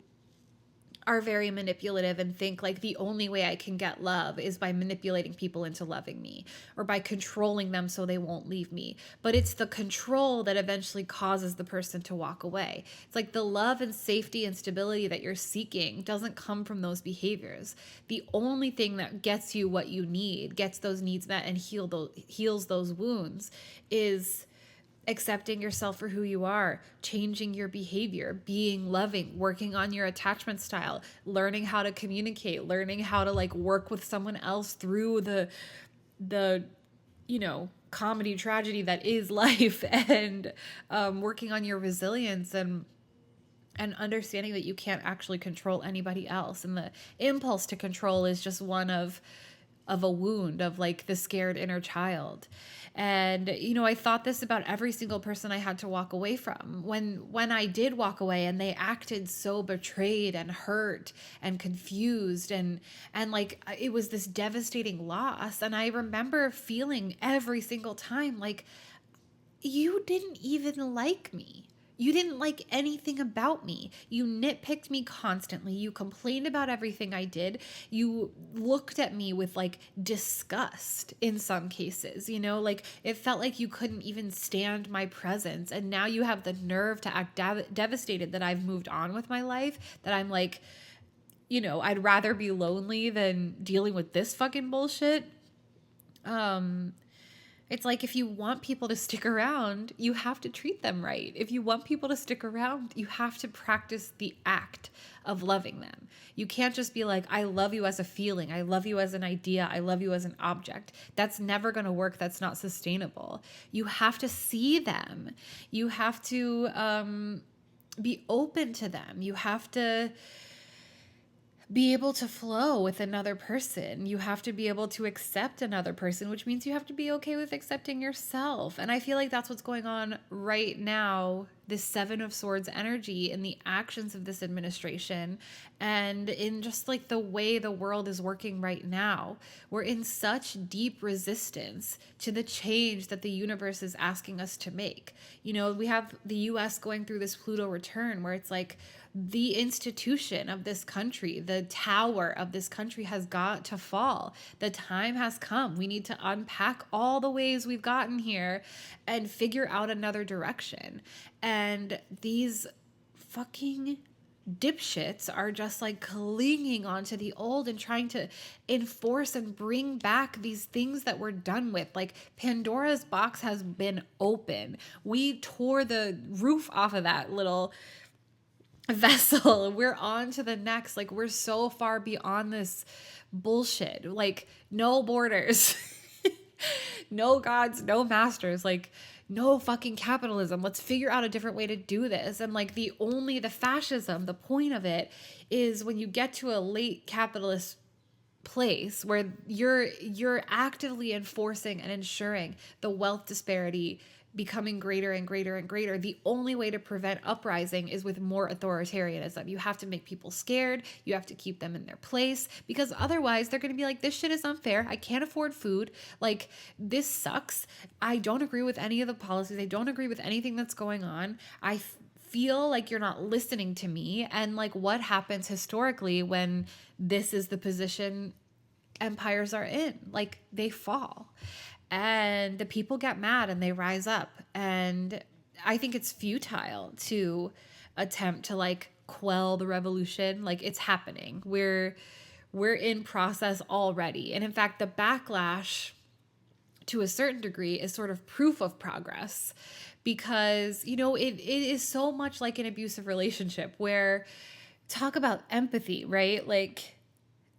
are very manipulative and think like the only way I can get love is by manipulating people into loving me, or by controlling them so they won't leave me. But it's the control that eventually causes the person to walk away. It's like the love and safety and stability that you're seeking doesn't come from those behaviors. The only thing that gets you what you need, gets those needs met, and heals those wounds is accepting yourself for who you are, changing your behavior, being loving, working on your attachment style, learning how to communicate, learning how to like work with someone else through the comedy tragedy that is life, and working on your resilience, and understanding that you can't actually control anybody else. And the impulse to control is just one of a wound, of like the scared inner child. And, I thought this about every single person I had to walk away from. When I did walk away and they acted so betrayed and hurt and confused, and like it was this devastating loss. And I remember feeling every single time like, you didn't even like me. You didn't like anything about me. You nitpicked me constantly. You complained about everything I did. You looked at me with like disgust in some cases, like it felt like you couldn't even stand my presence. And now you have the nerve to act devastated that I've moved on with my life, that I'm like, I'd rather be lonely than dealing with this fucking bullshit. It's like if you want people to stick around, you have to treat them right. If you want people to stick around, you have to practice the act of loving them. You can't just be like, I love you as a feeling. I love you as an idea. I love you as an object. That's never going to work. That's not sustainable. You have to see them. You have to be open to them. You have to be able to flow with another person. You have to be able to accept another person, which means you have to be okay with accepting yourself. And I feel like that's what's going on right now, this Seven of Swords energy in the actions of this administration and in just like the way the world is working right now. We're in such deep resistance to the change that the universe is asking us to make. You know, we have the US going through this Pluto return where it's like, the institution of this country, the tower of this country has got to fall. The time has come. We need to unpack all the ways we've gotten here and figure out another direction. And these fucking dipshits are just like clinging onto the old and trying to enforce and bring back these things that we're done with. Like Pandora's box has been open. We tore the roof off of that little vessel. We're on to the next. Like, we're so far beyond this bullshit. Like, no borders, no gods, no masters, like no fucking capitalism. Let's figure out a different way to do this. And like the fascism, the point of it is when you get to a late capitalist place where you're actively enforcing and ensuring the wealth disparity becoming greater and greater and greater, the only way to prevent uprising is with more authoritarianism. You have to make people scared. You have to keep them in their place, because otherwise they're going to be like, this shit is unfair. I can't afford food. Like, this sucks. I don't agree with any of the policies. I don't agree with anything that's going on. I feel like you're not listening to me. And like, what happens historically when this is the position empires are in? Like, they fall. And the people get mad and they rise up. And I think it's futile to attempt to like quell the revolution. Like, it's happening. We're in process already. And in fact, the backlash to a certain degree is sort of proof of progress, because, you know, it is so much like an abusive relationship where, talk about empathy, right? Like,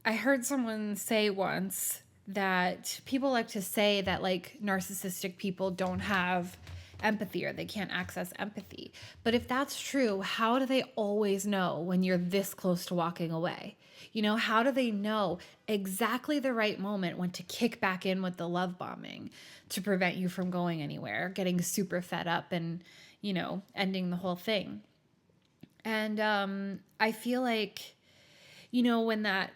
I heard someone say once that people like to say that like narcissistic people don't have empathy or they can't access empathy. But if that's true, how do they always know when you're this close to walking away? You know, how do they know exactly the right moment when to kick back in with the love bombing to prevent you from going anywhere, getting super fed up and, you know, ending the whole thing? And I feel like, you know, when that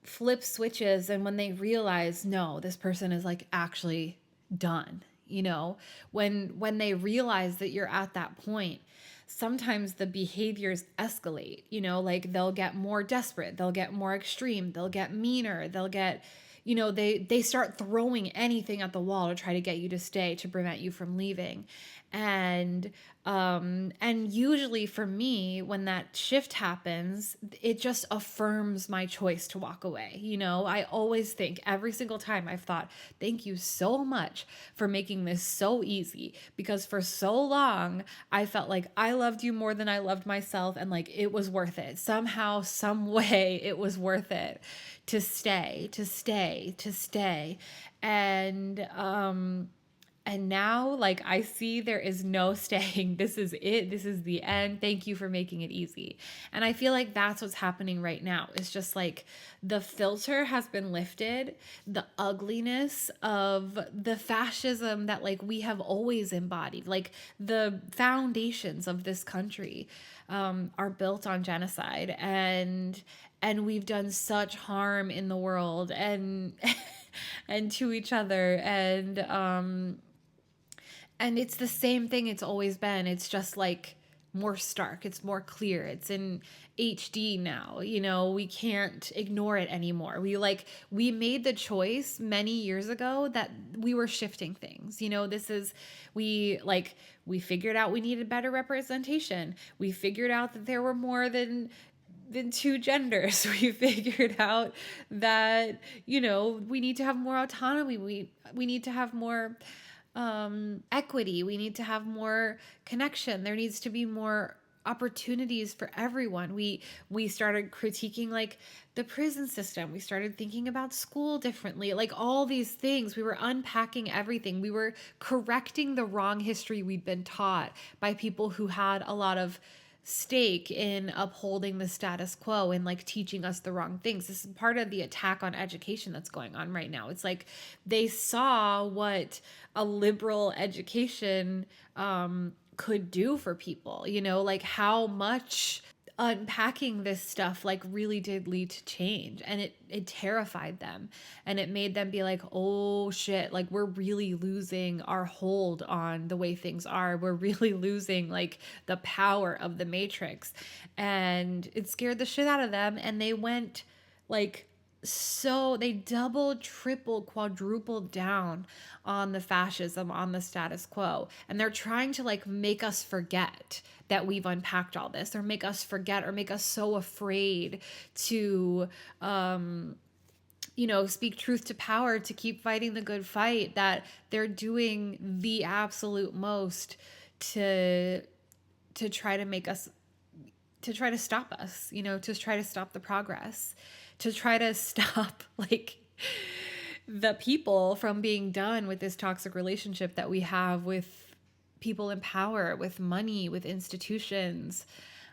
flip switches and when they realize, no, this person is like actually done, you know, when they realize that you're at that point, sometimes the behaviors escalate, you know, like they'll get more desperate, they'll get more extreme, they'll get meaner, they'll get, you know, they start throwing anything at the wall to try to get you to stay, to prevent you from leaving. And usually for me, when that shift happens, it just affirms my choice to walk away. You know, I always think, every single time I've thought, thank you so much for making this so easy, because for so long I felt like I loved you more than I loved myself, and like it was worth it. Somehow, some way, it was worth it to stay. And now, like, I see there is no staying. This is it. This is the end. Thank you for making it easy. And I feel like that's what's happening right now. It's just like the filter has been lifted. The ugliness of the fascism that like we have always embodied, like the foundations of this country are built on genocide, and we've done such harm in the world and and to each other, and it's the same thing it's always been. It's just like more stark. It's more clear. It's in HD now. You know, we can't ignore it anymore. We made the choice many years ago that we were shifting things. You know, we figured out we needed better representation. We figured out that there were more than the two genders. We figured out that, we need to have more autonomy. We need to have more equity. We need to have more connection. There needs to be more opportunities for everyone. We started critiquing like the prison system. We started thinking about school differently. Like all these things, we were unpacking everything. We were correcting the wrong history we'd been taught by people who had a lot of stake in upholding the status quo and like teaching us the wrong things. This is part of the attack on education that's going on right now. It's like they saw what a liberal education could do for people, like how much unpacking this stuff like really did lead to change, and it terrified them, and it made them be like, oh shit, like we're really losing our hold on the way things are. We're really losing like the power of the matrix, and it scared the shit out of them, and they went like, so they doubled, tripled, quadrupled down on the fascism, on the status quo. And they're trying to like make us forget that we've unpacked all this, or make us forget, or make us so afraid to, speak truth to power, to keep fighting the good fight, that they're doing the absolute most to try to make us, to try to stop us, to try to stop the progress, to try to stop like the people from being done with this toxic relationship that we have with people in power, with money, with institutions.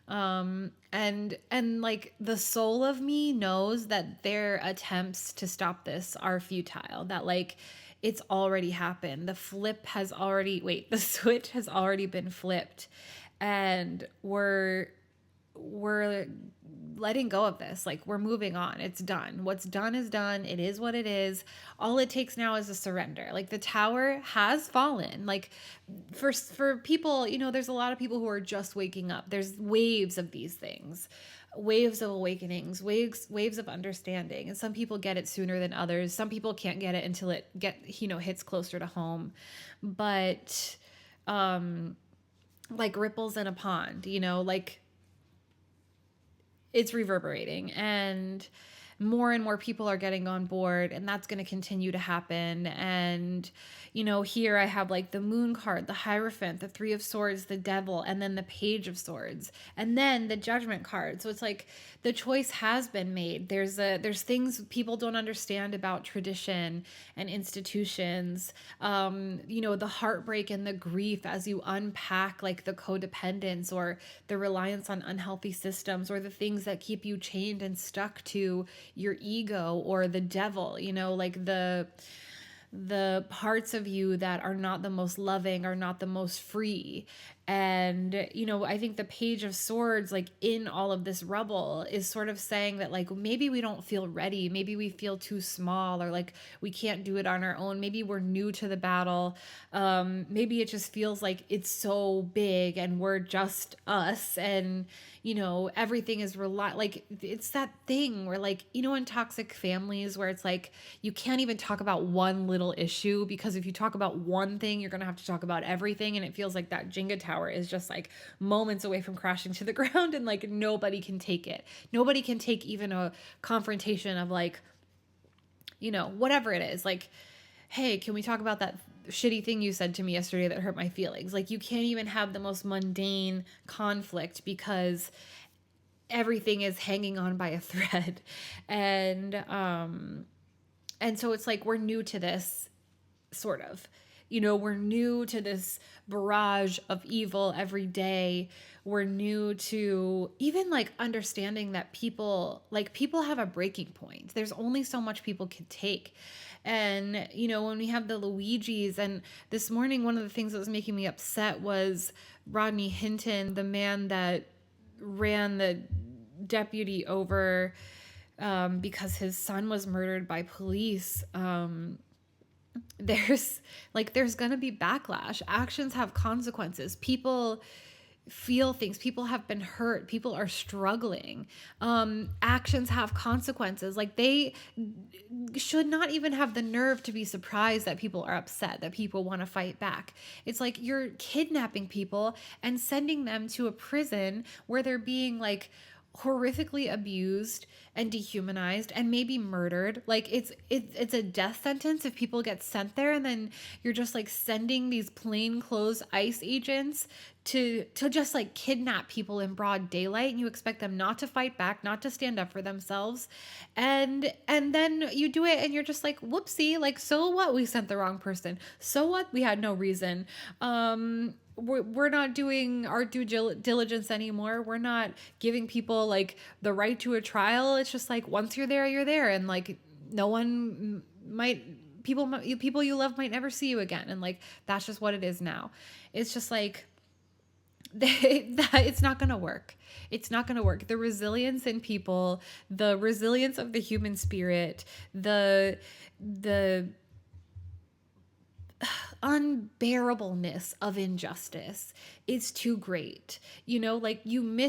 And like the soul of me knows that their attempts to stop this are futile, that like it's already happened. The switch has already been flipped, and we're letting go of this. Like we're moving on. It's done. What's done is done. It is what it is. All it takes now is a surrender. Like the tower has fallen. Like for people, there's a lot of people who are just waking up. There's waves of these things, waves of awakenings, waves of understanding. And some people get it sooner than others. Some people can't get it until it hits closer to home. But like ripples in a pond, like it's reverberating, and more people are getting on board, and that's going to continue to happen. And here I have like the Moon card, the Hierophant, the Three of Swords, the Devil, and then the Page of Swords, and then the Judgment card. So it's like the choice has been made. There's things people don't understand about tradition and institutions. The heartbreak and the grief as you unpack like the codependence, or the reliance on unhealthy systems, or the things that keep you chained and stuck to your ego, or the devil, like the parts of you that are not the most loving, are not the most free. And I think the Page of Swords, like in all of this rubble, is sort of saying that like maybe we don't feel ready, maybe we feel too small, or like we can't do it on our own, maybe we're new to the battle, maybe it just feels like it's so big and we're just us, and everything is like it's that thing where like in toxic families where it's like you can't even talk about one little issue, because if you talk about one thing you're gonna have to talk about everything, and it feels like that Jenga tower is just like moments away from crashing to the ground, and like nobody can take it. Nobody can take even a confrontation of like whatever it is, like, hey, can we talk about that shitty thing you said to me yesterday that hurt my feelings? Like you can't even have the most mundane conflict because everything is hanging on by a thread. And so it's like we're new to this, sort of. We're new to this barrage of evil every day. We're new to even like understanding that people have a breaking point. There's only so much people can take. And, when we have the Luigis, and this morning, one of the things that was making me upset was Rodney Hinton, the man that ran the deputy over because his son was murdered by police. There's going to be backlash. Actions have consequences. People feel things. People have been hurt. People are struggling. Actions have consequences. Like they should not even have the nerve to be surprised that people are upset, that people want to fight back. It's like you're kidnapping people and sending them to a prison where they're being like horrifically abused and dehumanized and maybe murdered. Like it's a death sentence if people get sent there, and then you're just like sending these plainclothes ICE agents to just like kidnap people in broad daylight, and you expect them not to fight back, not to stand up for themselves. And then you do it and you're just like, whoopsie, like, so what, we sent the wrong person, so what, we had no reason. We're not doing our due diligence anymore. We're not giving people like the right to a trial. It's just like, once you're there, you're there, and like no one might, people you love might never see you again, and like that's just what it is now. It's just like it's not going to work. It's not going to work. The resilience in people, the resilience of the human spirit, the unbearableness of injustice is too great. Like you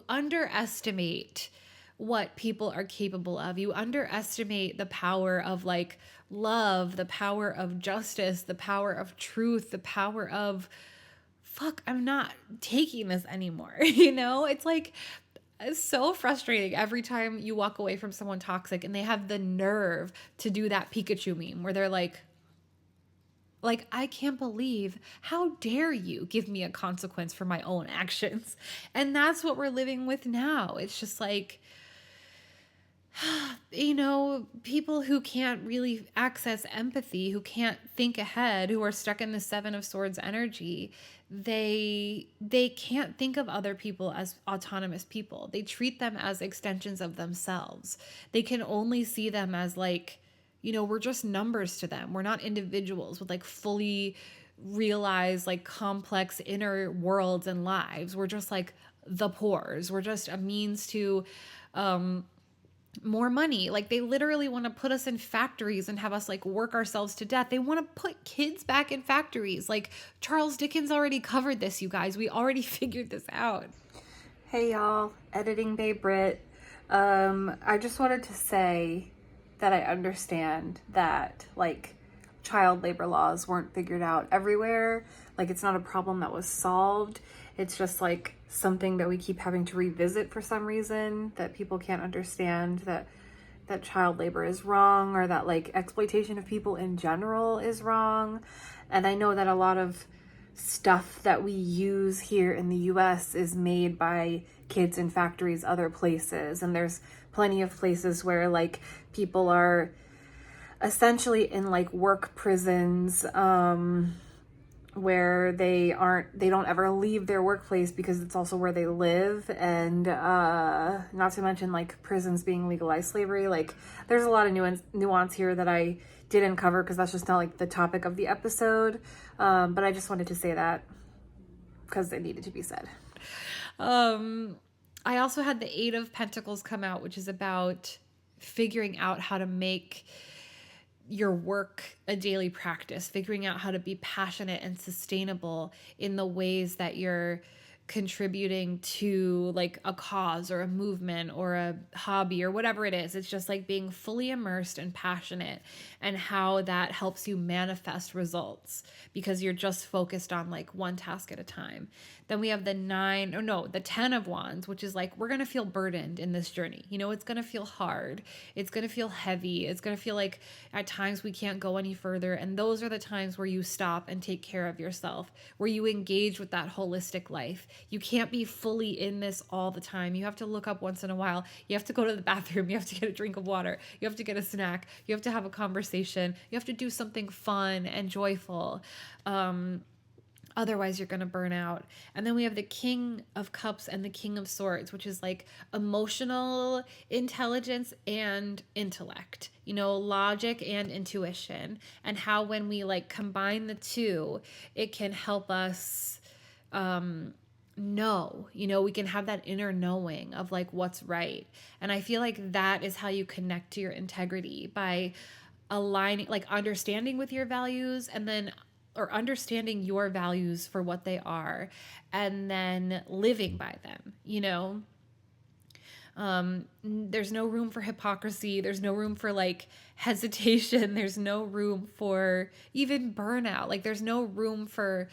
underestimate what people are capable of. You underestimate the power of like love, the power of justice, the power of truth, the power of fuck, I'm not taking this anymore. It's like, it's so frustrating every time you walk away from someone toxic and they have the nerve to do that Pikachu meme where they're like, I can't believe, how dare you give me a consequence for my own actions? And that's what we're living with now. It's just like, people who can't really access empathy, who can't think ahead, who are stuck in the Seven of Swords energy, they can't think of other people as autonomous people. They treat them as extensions of themselves. They can only see them as like, we're just numbers to them. We're not individuals with like fully realized like complex inner worlds and lives. We're just like the pores. We're just a means to more money. Like, they literally want to put us in factories and have us like work ourselves to death. They want to put kids back in factories. Like, Charles Dickens already covered this, you guys. We already figured this out. Hey y'all, Editing Bay Brit. I just wanted to say that I understand that like child labor laws weren't figured out everywhere. Like, it's not a problem that was solved. It's just like something that we keep having to revisit for some reason, that people can't understand that child labor is wrong, or that like exploitation of people in general is wrong. And I know that a lot of stuff that we use here in the US is made by kids in factories other places, and there's plenty of places where like people are essentially in like work prisons, where they don't ever leave their workplace because it's also where they live. And not to mention like prisons being legalized slavery. Like, there's a lot of nuance here that I didn't cover because that's just not like the topic of the episode. But I just wanted to say that because it needed to be said. I also had the Eight of Pentacles come out, which is about figuring out how to make your work a daily practice, figuring out how to be passionate and sustainable in the ways that you're contributing to like a cause or a movement or a hobby or whatever it is. It's just like being fully immersed and passionate, and how that helps you manifest results because you're just focused on like one task at a time. Then we have the 10 of Wands, which is like, we're going to feel burdened in this journey. It's going to feel hard. It's going to feel heavy. It's going to feel like at times we can't go any further. And those are the times where you stop and take care of yourself, where you engage with that holistic life. You can't be fully in this all the time. You have to look up once in a while. You have to go to the bathroom. You have to get a drink of water. You have to get a snack. You have to have a conversation. You have to do something fun and joyful. Otherwise, you're going to burn out. And then we have the King of Cups and the King of Swords, which is like emotional intelligence and intellect, logic and intuition. And how when we like combine the two, it can help us know, we can have that inner knowing of like what's right. And I feel like that is how you connect to your integrity, by aligning, like understanding with your values, and then or understanding your values for what they are, and then living by them. There's no room for hypocrisy. There's no room for like hesitation. There's no room for even burnout. Like, there's no room for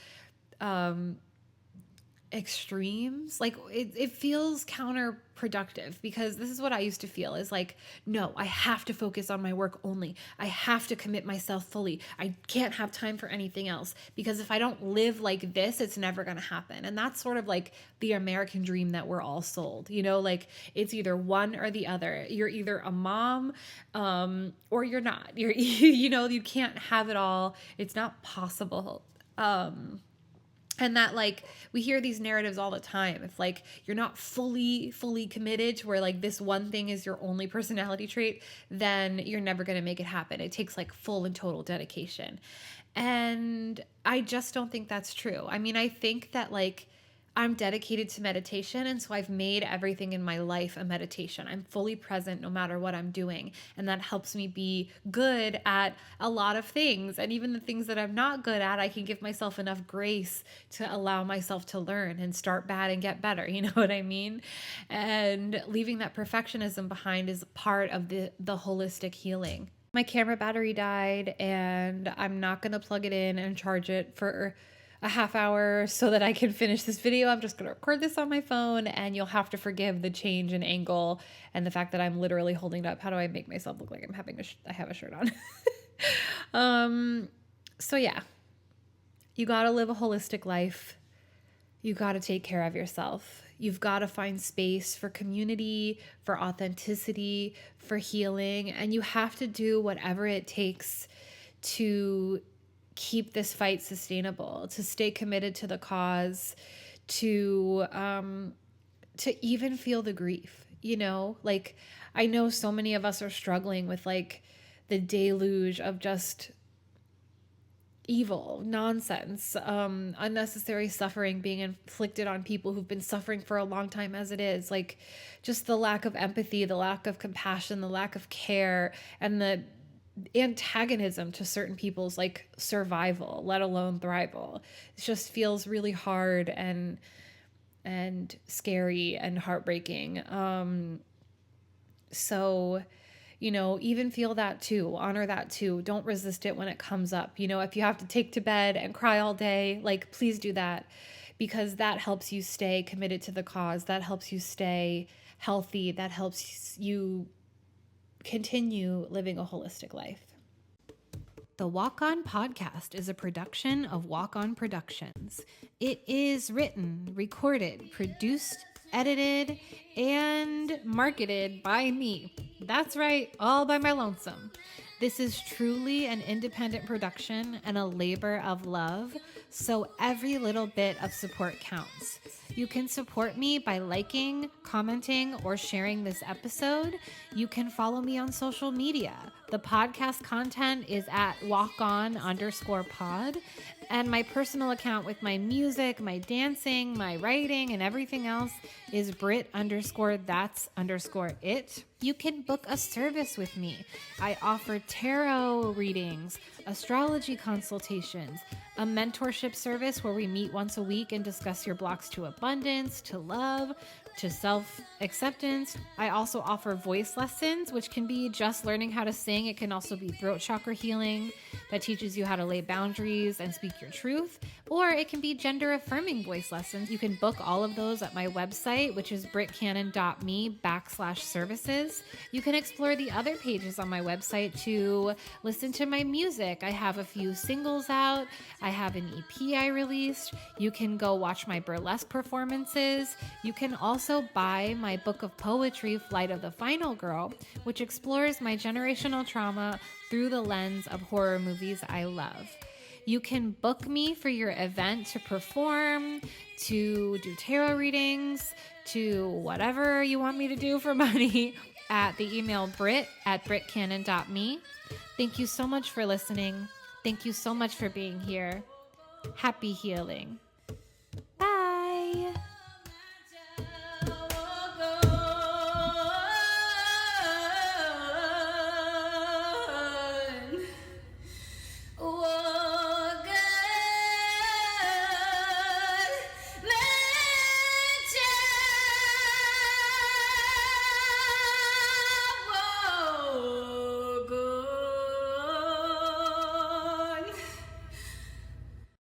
extremes. Like it feels counterproductive, because this is what I used to feel, is like, no, I have to focus on my work only. I have to commit myself fully. I can't have time for anything else, because if I don't live like this, it's never going to happen. And that's sort of like the American dream that we're all sold, like it's either one or the other. You're either a mom, or you're not. You can't have it all. It's not possible. And that, like, we hear these narratives all the time. If like you're not fully committed to where like this one thing is your only personality trait, then you're never going to make it happen. It takes like full and total dedication. And I just don't think that's true. I mean, I think that like I'm dedicated to meditation, and so I've made everything in my life a meditation. I'm fully present no matter what I'm doing, and that helps me be good at a lot of things. And even the things that I'm not good at, I can give myself enough grace to allow myself to learn and start bad and get better. You know what I mean? And leaving that perfectionism behind is part of the holistic healing. My camera battery died, and I'm not going to plug it in and charge it for a half hour so that I can finish this video. I'm just going to record this on my phone, and you'll have to forgive the change in angle and the fact that I'm literally holding it up. How do I make myself look like I have a shirt on? So yeah, you got to live a holistic life. You got to take care of yourself. You've got to find space for community, for authenticity, for healing, and you have to do whatever it takes to keep this fight sustainable, to stay committed to the cause, to even feel the grief, like I know so many of us are struggling with like the deluge of just evil, nonsense, unnecessary suffering being inflicted on people who've been suffering for a long time as it is, like just the lack of empathy, the lack of compassion, the lack of care, and the antagonism to certain people's like survival, let alone thrival. It just feels really hard and scary and heartbreaking. So even feel that too, honor that too. Don't resist it when it comes up. If you have to take to bed and cry all day, like please do that, because that helps you stay committed to the cause. That helps you stay healthy. That helps you continue living a holistic life. The Walk On podcast is a production of Walk On Productions. It is written, recorded, produced, edited, and marketed by me. That's right, all by my lonesome. This is truly an independent production and a labor of love, so every little bit of support counts. You can support me by liking, commenting, or sharing this episode. You can follow me on social media. The podcast content is at walkon_pod. And my personal account with my music, my dancing, my writing, and everything else is Brit_that's_it. You can book a service with me. I offer tarot readings, astrology consultations, a mentorship service where we meet once a week and discuss your blocks to abundance, to love, to self-acceptance. I also offer voice lessons, which can be just learning how to sing. It can also be throat chakra healing that teaches you how to lay boundaries and speak your truth. Or it can be gender-affirming voice lessons. You can book all of those at my website, which is britcannon.me/services. You can explore the other pages on my website to listen to my music. I have a few singles out. I have an EP I released. You can go watch my burlesque performances. You can also buy my book of poetry, Flight of the Final Girl, which explores my generational trauma through the lens of horror movies I love. You can book me for your event to perform, to do tarot readings, to whatever you want me to do for money at the email brit@britcannon.me. Thank you so much for listening. Thank you so much for being here. Happy healing. Bye.